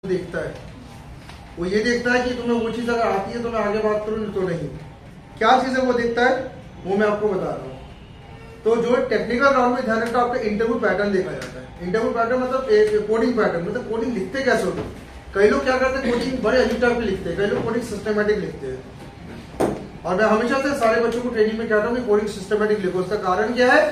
देखता है, वो ये देखता है कि तुम्हें वो चीज अगर आती है तो मैं आगे बात करूं, नहीं तो नहीं। क्या चीज है वो देखता है, वो मैं आपको बता रहा हूँ। तो जो टेक्निकल राउंड में ध्यान रखना, आपका इंटरव्यू पैटर्न देखा जाता है। इंटरव्यू पैटर्न मतलब कोडिंग पैटर्न, मतलब कोडिंग लिखते कैसे होते हैं। कई लोग क्या करते हैं, कोडिंग बड़े अजीब टाइप की लिखते हैं, कई लोग कोडिंग सिस्टमेटिक लिखते हैं। और मैं हमेशा से सारे बच्चों को ट्रेनिंग में कहता हूँ कि कोडिंग सिस्टमेटिक लिखो। उसका कारण क्या है,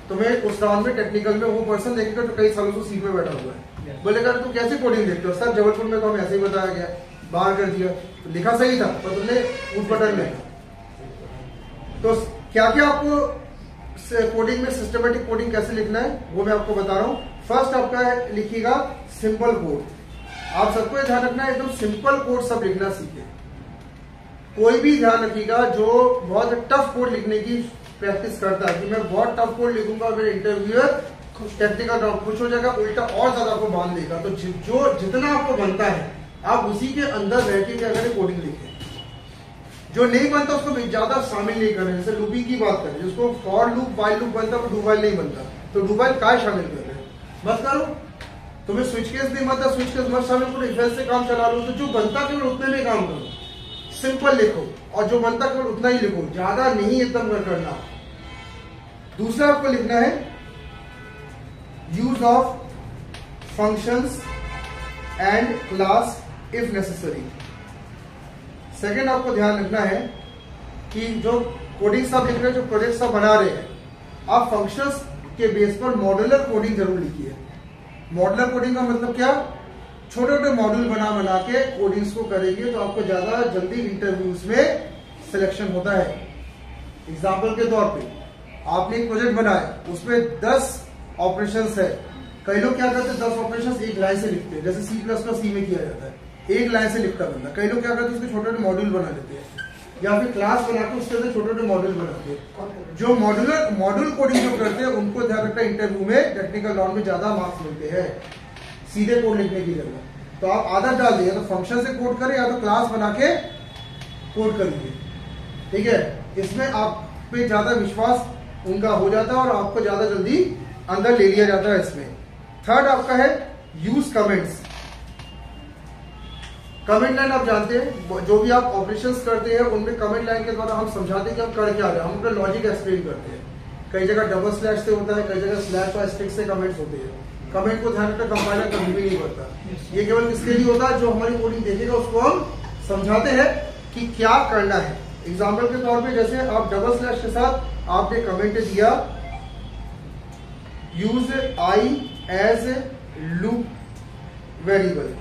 तुम्हें उस राउंड में टेक्निकल में वो पर्सन देखेगा तो कई सालों से सीट में बैठा हुआ है, बोलेगा तुम कैसे कोडिंग लिखते हो। सर जबलपुर में तो हमें ऐसे ही बताया गया, बाहर कर दिया, तो लिखा सही था पर तुमने उस बटन में। तो क्या क्या आपको कोडिंग में सिस्टमेटिक कोडिंग कैसे लिखना है वो मैं आपको बता रहा हूं। फर्स्ट आपका लिखिएगा सिंपल कोड। आप सबको ध्यान रखना है, एकदम सिंपल कोड सब लिखना सीखे। कोई भी ध्यान रखिएगा जो बहुत टफ कोड लिखने की प्रैक्टिस करता है कि मैं बहुत टफ कोड लिखूंगा, मेरे इंटरव्यूअर टेक्निकल डाउट खुश हो जाएगा, उल्टा और ज्यादा आपको बांध देगा। तो जो जितना आपको बनता है आप उसी के अंदर रह के अगर कोडिंग लिखें। जो नहीं बनता उसको ज्यादा शामिल नहीं करें। जैसे लूपिंग की बात करें, जिसको फॉर लूप वाइल लूप बनता है वो डू वाइल नहीं बनता, तो डू वाइल काय शामिल कर रहे हैं, मत करो। तुम्हें स्विच केस नहीं बनता, स्विच केस मत शामिल करो, इफ एल्स से काम चला लो। तो जो बनता केवल उतने में काम करो, सिंपल लिखो, और जो बनता केवल उतना ही लिखो, ज्यादा नहीं एकदम करना। दूसरा आपको लिखना है use of functions and class if necessary. Second आपको ध्यान रखना है कि जो कोडिंग सब लिख रहे हैं, जो प्रोजेक्ट सब बना रहे हैं, आप फंक्शंस के बेस पर मॉड्यूलर कोडिंग जरूर लिखिए। मॉड्यूलर कोडिंग का मतलब क्या, छोटे छोटे मॉड्यूल बना के कोडिंग्स को करेंगे तो आपको ज्यादा जल्दी इंटरव्यूज में सिलेक्शन होता है। एग्जाम्पल के तौर पे आपने एक प्रोजेक्ट बनाया, उसमें 10 ऑपरेशंस है। कई लोग क्या करते हैं, 10 ऑपरेशंस एक लाइन से लिखते हैं, जैसे C++ में किया जाता है, एक लाइन से लिखता बंदा। कई लोग क्या करते हैं, उसके छोटे छोटे मॉड्यूल बना लेते हैं, या फिर क्लास बना के उसके अंदर छोटे छोटे मॉड्यूल बनाते हैं। जो मॉड्यूल कोडिंग जो करते हैं उनको ध्यान रखना, इंटरव्यू में टेक्निकल राउंड में ज्यादा मार्क्स मिलते हैं सीधे कोड लिखने की जगह। तो आप आदत डाल दिए, या तो फंक्शन से कोड करें या तो क्लास बना के कोड करिए, ठीक है। इसमें आप पे ज्यादा विश्वास उनका हो जाता है और आपको ज्यादा जल्दी अंदर ले लिया जाता है इसमें। थर्ड आपका है यूज कमेंट्स। कमेंट लाइन आप जानते हैं, जो भी आप ऑपरेशंस करते हैं उनमें कमेंट लाइन के द्वारा हम समझाते हैं कि हम कर क्या रहे हैं, हम अपना लॉजिक एक्सप्लेन करते हैं। कई जगह डबल स्लैश से होता है, कई जगह स्लैश और एस्टेरिस्क से कमेंट्स होते हैं। कमेंट को ध्यान रखना, कंपाइलर कभी भी नहीं करता। ये केवल किसके लिए होता है, जो हमारी कोडिंग देखेगा उसको हम समझाते हैं कि क्या करना है। एग्जाम्पल के तौर पे जैसे आप डबल स्लैश के साथ आपने कमेंट दिया use I as loop variable,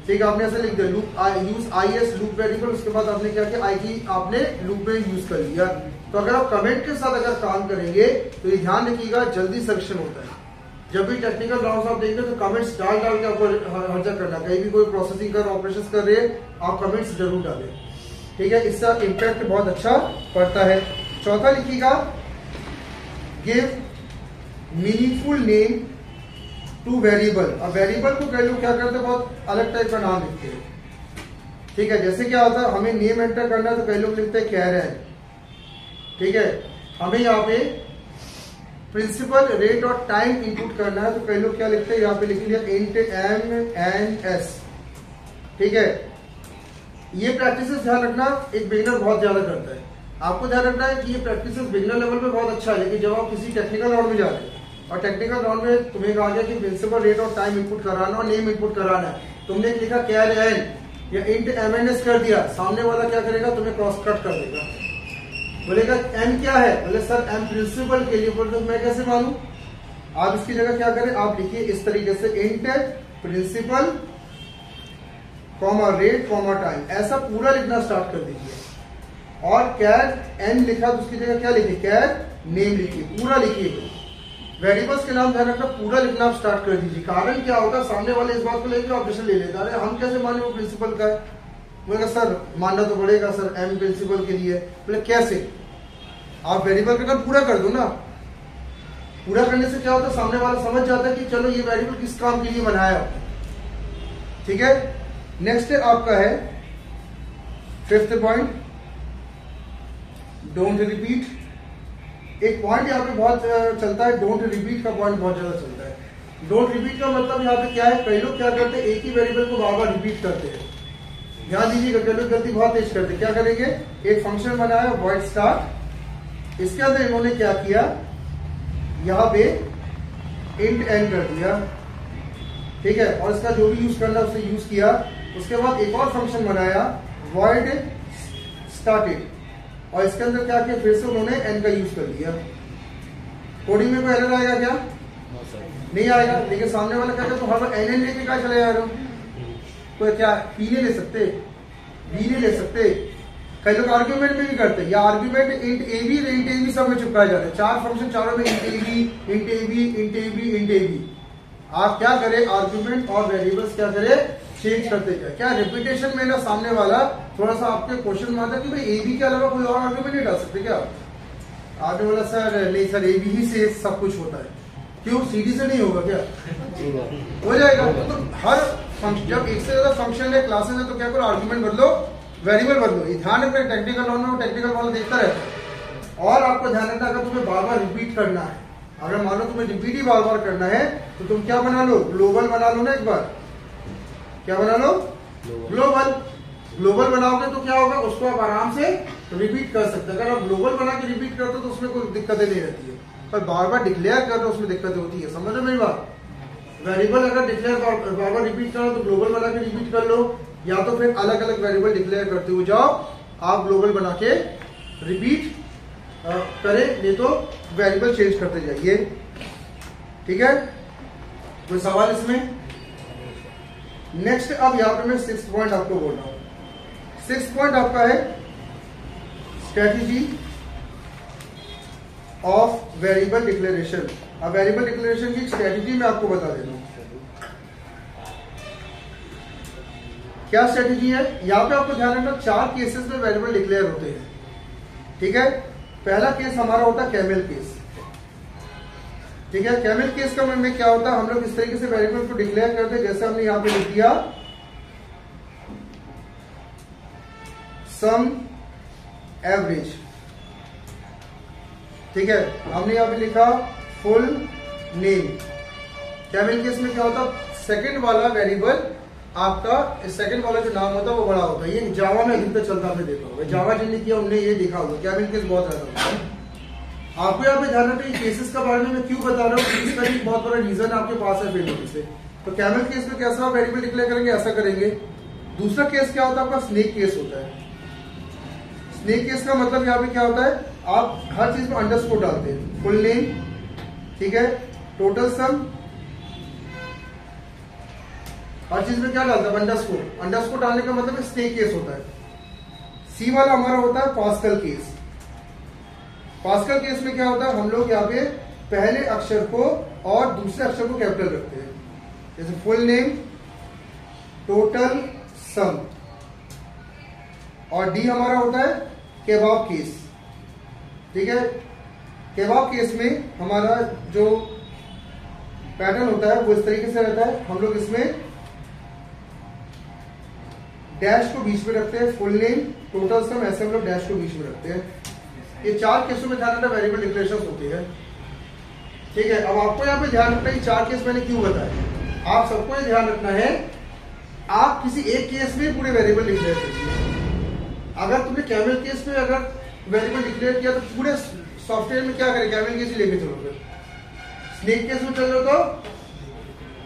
ठीक है, आपने ऐसे लिख दिया use I as loop variable. उसके बाद आपने क्या किया, आई की आपने लूप में यूज कर लिया। तो अगर आप कमेंट के साथ अगर काम करेंगे तो ये ध्यान रखिएगा जल्दी सिलेक्शन होता है। जब भी टेक्निकल राउंड्स आप देंगे तो कमेंट्स डाल के आपको हर्जा करना। कहीं भी कोई प्रोसेसिंग कर ऑपरेशंस कर रहे हैं, आप कमेंट्स जरूर डालें, ठीक है, इसका इम्पैक्ट बहुत अच्छा पड़ता है। चौथा लिखिएगा give meaningful name two variable. अब वेरिएबल को कई लोग क्या करते हैं, बहुत अलग टाइप का नाम लिखते हैं, ठीक है। जैसे क्या होता है, हमें नेम एंटर करना है तो कई लोग लिखते हैं कैरन, ठीक है। हमें यहाँ पे प्रिंसिपल रेट और टाइम इनपुट करना है तो कई लोग क्या लिखते हैं, यहाँ पे लिख लिया इंट MNS, ठीक है। ये प्रैक्टिस ध्यान रखना, एक बिगिनर बहुत ज्यादा करता है। आपको ध्यान रखना है कि ये प्रैक्टिस बिगिनर लेवल पे बहुत अच्छा है, लेकिन जब आप किसी टेक्निकल राउंड में जा रहे हैं और टेक्निकल राउंड में तुम्हें कहा गया कि प्रिंसिपल रेट और टाइम इनपुट कराना और नेम इनपुट कराना है, तुमने लिखा कैरन या इंट MNS कर दिया, सामने वाला क्या करेगा, तुम्हें क्रॉस कट कर देगा, बोलेगा एम क्या है, बोले सर एम प्रिंसिपल के लिए, बोलते मैं कैसे मानूं। आप इसकी जगह क्या करें, आप लिखिए इस तरीके से int principal comma rate comma time, ऐसा पूरा लिखना स्टार्ट कर दीजिए। और कैर एन लिखा तो उसकी जगह क्या लिखिए, कैर नेम लिखिए, पूरा लिखिए। वेरिएबल्स के नाम ध्यान रखना, पूरा लिखना आप स्टार्ट कर दीजिए। कारण क्या होता है, सामने वाले इस बात को लेकर ऑपरेशन ले लेता है, हम कैसे माने वो प्रिंसिपल का है। बोलेगा सर मानना तो पड़ेगा सर, एम प्रिंसिपल के लिए। बोले कैसे, आप वेरिएबल का नाम पूरा कर दो ना। पूरा करने से क्या होता है, सामने वाला समझ जाता है कि चलो ये वेरिएबल किस काम के लिए बनाया आपने, ठीक है। नेक्स्ट आपका है फिफ्थ पॉइंट, डोंट रिपीट। एक पॉइंट यहाँ पे बहुत चलता है, डोंट रिपीट का पॉइंट बहुत ज्यादा चलता है। डोंट रिपीट का मतलब यहाँ पे क्या है, कई लोग क्या करते हैं एक ही वेरिएबल को बार बार रिपीट करते हैं। ध्यान दीजिएगा, कई लोग गलती बहुत तेज करते हैं। क्या करेंगे, एक फंक्शन बनाया void start, इसके अंदर इन्होंने क्या किया, यहाँ पे int n कर दिया, ठीक है, और इसका जो भी यूज करना है उसने यूज किया। उसके बाद एक और फंक्शन बनाया void started, और इसके अंदर क्या किया, फिर से उन्होंने n का यूज कर दिया। कोडिंग में कोई एरर आएगा क्या? नहीं आएगा। लेकिन सामने वाला कहता है तो हर बार एन लेके क्या चले जा रहे हो, तो क्या पी नहीं ले सकते, बी नहीं ले सकते। कई लोग आर्ग्यूमेंट में भी करते हैं, या argument int a b int a b सब में चिपकाया जा रहा है। 4 फंक्शन चारों में int a b int a b int a b int a b. आप क्या करें, आर्ग्यूमेंट और वेरिएबल्स क्या करें, चेंज करते जाए। क्या रिपीटेशन में ना सामने वाला थोड़ा सा आपके क्वेश्चन में आता है कि भाई ए बी के अलावा कोई और आर्ग्यूमेंट नहीं डाल सकते क्या? आपने बोला सर नहीं सर, ए बी ही से सब कुछ होता है। क्यों, सीडी से नहीं होगा क्या? हो जाएगा। तो हर फंक्शन, जब एक से ज्यादा फंक्शन है, क्लासेस है, तो क्या करो, आर्गुमेंट बदलो, वेरिएबल बदलो। ये ध्यान रखना, टेक्निकल वाला टेक्निकल वाला देखता रहता है। और आपको ध्यान रखना, अगर तुम्हें बार बार रिपीट करना है, अगर मान लो तुम्हें रिपीट ही बार बार करना है, तो तुम क्या बना लो, ग्लोबल बना लो ना। एक बार क्या बना लो, ग्लोबल। ग्लोबल बनाओगे तो क्या होगा, उसको आप आराम से रिपीट कर सकते हैं। अगर आप ग्लोबल बना के रिपीट करते हो तो उसमें कोई दिक्कतें नहीं रहती है, पर बार बार डिक्लेयर कर दो उसमें दिक्कतें होती है। समझ लो मेरी बात। वेरिएबल अगर डिक्लेयर बार बार रिपीट करो तो ग्लोबल बना के रिपीट कर लो, या तो फिर अलग अलग वेरिएबल डिक्लेयर करते हुए जाओ, आप ग्लोबल बना के रिपीट करें, नहीं तो वेरिएबल चेंज करते जाइए। ठीक है, कोई सवाल इसमें? नेक्स्ट, अब यहाँ पे मैं 6th पॉइंट आपको बोल रहा हूं। 6th पॉइंट आपका है स्ट्रेटेजी ऑफ वेरिएबल डिक्लेरेशन। अब वेरिएबल डिक्लेरेशन की स्ट्रेटेजी मैं आपको बता देता हूं। क्या स्ट्रेटेजी है, यहां पे आपको ध्यान रखना, 4 केसेस में वेरिएबल डिक्लेयर होते हैं। ठीक है, पहला केस हमारा होता है कैमल केस। ठीक है, कैमल केस का में क्या होता है, हम लोग इस तरीके से वेरिएबल को डिक्लेयर करते हैं, जैसे हमने यहां पे लिख दिया सम एवरेज। ठीक है, हमने यहां पे लिखा फुल नेम। कैमल केस में क्या होता है, सेकंड वाला वेरिएबल आपका, सेकंड वाला जो नाम होता है वो बड़ा होता है। ये जावा में अधिकतर चलता है, देखा होगा। जावा जिनने किया उनने ये देखा होगा, कैमल केस बहुत ज्यादा होता है। आपको यहाँ पे ध्यान रखना, केसेस का बारे में मैं क्यों बता रहा हूँ, इसका एक बहुत बड़ा रीजन आपके पास है फील्ड से। तो कैमल केस में कैसा वेरिएबल डिक्लेयर करेंगे, ऐसा करेंगे। दूसरा केस क्या होता है आपका, स्नेक केस होता है। स्नेक केस का मतलब यहाँ पे क्या होता है, आप हर चीज में अंडरस्कोर डालते हैं, फुल नेम, ठीक है, टोटल सम, हर चीज में क्या डालता है, अंडरस्कोर। अंडरस्कोर डालने का मतलब स्नेक केस होता है। सी वाला हमारा होता है पास्कल केस। पास्कल केस में क्या होता है, हम लोग यहाँ पे पहले अक्षर को और दूसरे अक्षर को कैपिटल रखते हैं, जैसे फुल नेम, टोटल सम। और डी हमारा होता है केबाब केस। ठीक है, केबाब केस में हमारा जो पैटर्न होता है वो इस तरीके से रहता है, हम लोग इसमें डैश को बीच में रखते हैं, फुल नेम, टोटल सम, ऐसे हम लोग डैश को बीच में रखते हैं। ये 4 केसों में ध्यान रखना, वेरिएबल डिक्लेरेशन होती है। ठीक है, अब आपको यहाँ पे ध्यान रखना, ये 4 केस मैंने क्यों बताया, आप सबको ये ध्यान रखना है, आप किसी एक केस में पूरे वेरिएबल डिक्लेयर कीजिए। अगर तुमने कैमल केस में अगर वेरिएबल डिक्लेयर किया तो पूरे सॉफ्टवेयर में क्या करें, कैमल केस ही लेके चलोगे। स्नेक केस में चल रहे हो तो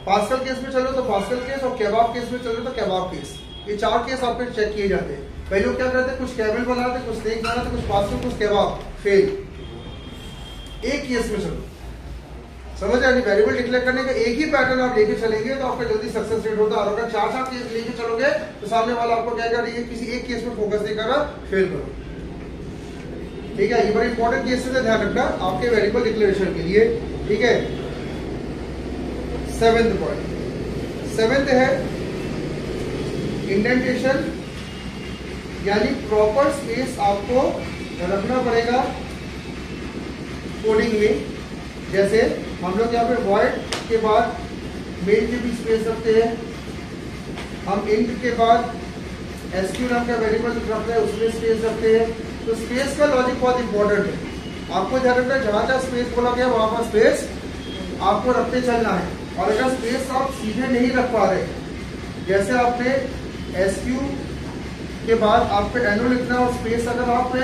पास्कल केस में चलो तो पास्कल केस, और केबाब केस में चल रहे तो केबाब केस। ये 4 केस आपके चेक किए जाते हैं। कई लोग क्या करते हैं, कुछ कैमल बनाते, कुछ स्नेक बनाते, कुछ पास्कल, कुछ केबाब, फेल। एक केस में चलो, समझ आए? वेरिएबल डिक्लेयर करने का एक ही पैटर्न आप लेके चलेंगे तो आपका जल्दी सक्सेस रेट होता है। और अगर 4 केस लेके चलोगे तो सामने वाला आपको क्या कर रही है, किसी एक केस में फोकस नहीं कर रहा, फेल करो। ठीक है, ये बड़ा इंपॉर्टेंट केसेस है, ध्यान रखना आपके वेरिएबल डिक्लेरेशन के लिए। ठीक है, 7th पॉइंट, 7th है इंडेंटेशन, यानी प्रॉपर स्पेस आपको रखना पड़ेगा कोडिंग में। जैसे हम लोग यहाँ पे void के बाद मेन के भी स्पेस रखते हैं, हम int के बाद sq नाम का वेरिएबल रखते हैं, उसमें स्पेस रखते हैं। तो स्पेस का लॉजिक बहुत इंपॉर्टेंट है, आपको ध्यान रखना है, जहां जहां स्पेस बोला गया वहां पर स्पेस आपको रखते चलना है। और अगर स्पेस आप सीधे नहीं रख पा रहे, जैसे आपने SQ के बाद आप पे NO लिखना है और स्पेस अगर आप पे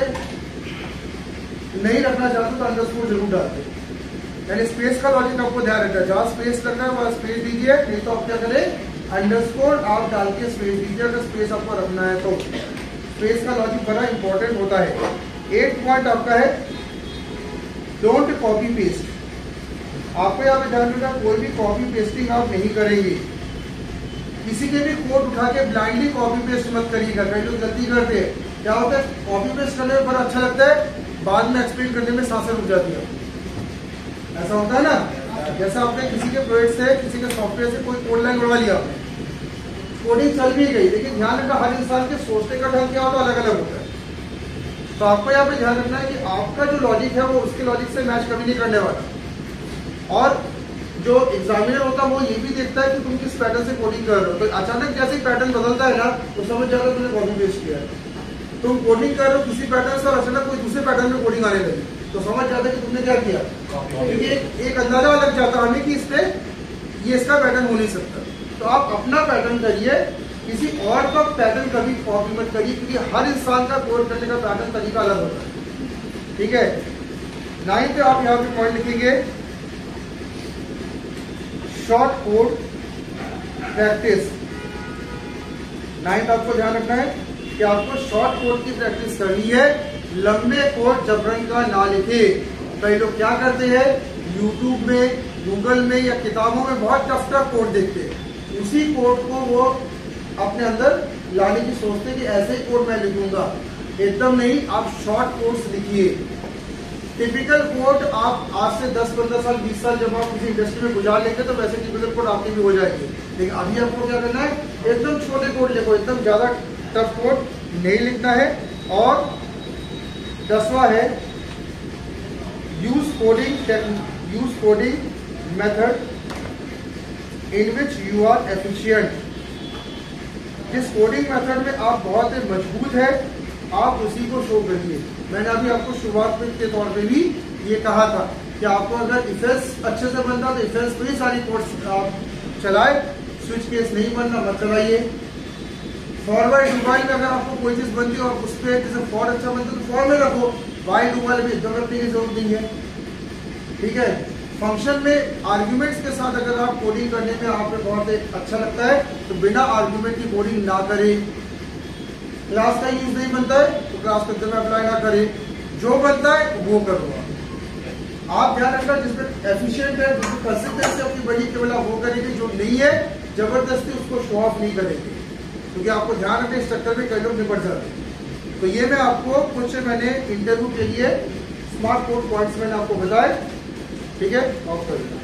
नहीं रखना चाहते तो अंडरस्कोर जरूर डालते, यानी स्पेस का लॉजिक आपको ध्यान रखना है, जहां स्पेस लगना है वहां स्पेस दीजिए, नहीं तो आप क्या करें अंडरस्कोर आप डाल के स्पेस दीजिए अगर स्पेस आपको रखना है तो। स्पेस का लॉजिक बड़ा इंपॉर्टेंट होता है। 8 पॉइंट आपका है डोंट कॉपी पेस्ट। आपको यहाँ पे ध्यान रखना, कोई भी कॉपी पेस्टिंग आप नहीं करेंगे, किसी के भी कोड उठा के ब्लाइंडली कॉपी पेस्ट मत करिएगा। कई लोग गलती करते हैं, क्या होता है कॉपी पेस्ट करने में बड़ा अच्छा लगता है, बाद में एक्सप्लेन करने में सांसें रुक जाती है, ऐसा होता है ना। जैसे आपने किसी के प्रोजेक्ट से किसी के सॉफ्टवेयर से कोई कोड लाइन उड़वा लिया, कोडिंग चल भी गई, लेकिन ध्यान रखना हर इंसान के सोचने का ढंग क्या होता है, अलग अलग होता है। तो आपको यहाँ पे ध्यान रखना है कि आपका जो लॉजिक है वो उसके लॉजिक से मैच कभी नहीं करने वाला। और जो एग्जामिनर होता है वो ये भी देखता है कि तुम किस पैटर्न से कोडिंग कर रहे हो। तो अचानक जैसे पैटर्न बदलता है ना तो समझ जाओगे तुमने कॉपी पेस्ट किया है। तुम कोडिंग कर रहे हो किसी पैटर्न से और अचानक कोई दूसरे पैटर्न में कोडिंग आने लगी तो समझ जाते कि तुमने क्या किया, क्योंकि एक अंदाजा लग जाता हमें कि इस पे ये इसका पैटर्न हो नहीं सकता। तो आप अपना पैटर्न करिए, किसी और का पैटर्न कभी कॉपी मत करिए, क्योंकि हर इंसान का कोड करने का पैटर्न तरीका अलग होता है। ठीक है, 9 पे आप यहाँ पे पॉइंट लिखेंगे शॉर्ट कोड प्रैक्टिस। 9 आपको ध्यान रखना है कि आपको शॉर्ट कोड की प्रैक्टिस करनी है, लंबे कोड जबरन का ना लिखे। कई लोग क्या करते हैं यूट्यूब में, गूगल में या किताबों में बहुत टफ कोड देखते हैं, उसी कोड को वो अपने अंदर लाने की सोचते कि ऐसे ही कोड मैं लिखूंगा। एकदम नहीं, आप शॉर्ट कोड्स लिखिए। टिपिकल कोड आप आज से 10-15 साल 20 साल जब आप किसी इंडस्ट्री में गुजार लेंगे तो वैसे टिपिकल कोड आपकी भी हो जाएगी, लेकिन अभी आपको क्या करना है एकदम छोटे कोड लिखो, एकदम ज्यादा टफ कोड नहीं लिखना है। और 10वां है use coding method in which you are efficient. जिस कोडिंग मेथड में आप बहुत मजबूत है आप उसी को शो करिए। मैंने अभी आपको शुरुआत के तौर पे भी ये कहा था कि आपको अगर इफेंस अच्छे से बनता तो इफेंस पे ही सारी कोड्स आप चलाए, स्विच केस नहीं बनना मत चलाइए। फॉरवर्ड डुवाइल में अगर आपको कोई चीज बनती है और उस पर जैसे फॉर अच्छा बनता है तो फॉर में रखो, वाइल डुवाइल में एकदम रखने की जरूरत नहीं है। ठीक है, फंक्शन में आर्ग्यूमेंट्स के साथ अगर आप कोडिंग करने में आपको बहुत अच्छा लगता है तो बिना आर्ग्यूमेंट की कोडिंग ना करें। क्लास का यूज नहीं बनता है तो क्लास कंसेप्ट में अप्लाई ना करें, जो बनता है वो करो। आप ध्यान रखना जिसमें एफिशिएंट है, जिसमें कंसिस्टेंसी अपनी बड़ी केवल आप वो करेंगे, जो नहीं है जबरदस्ती उसको शो ऑफ नहीं करेंगे, क्योंकि आपको ध्यान रखने स्ट्रक्चर में कई लोग निपट जाते हैं। तो ये मैं आपको कुछ मैंने इंटरव्यू के लिए स्मार्ट कोड पॉइंट्स मैंने आपको बताए। ठीक है, ऑफ कर देना।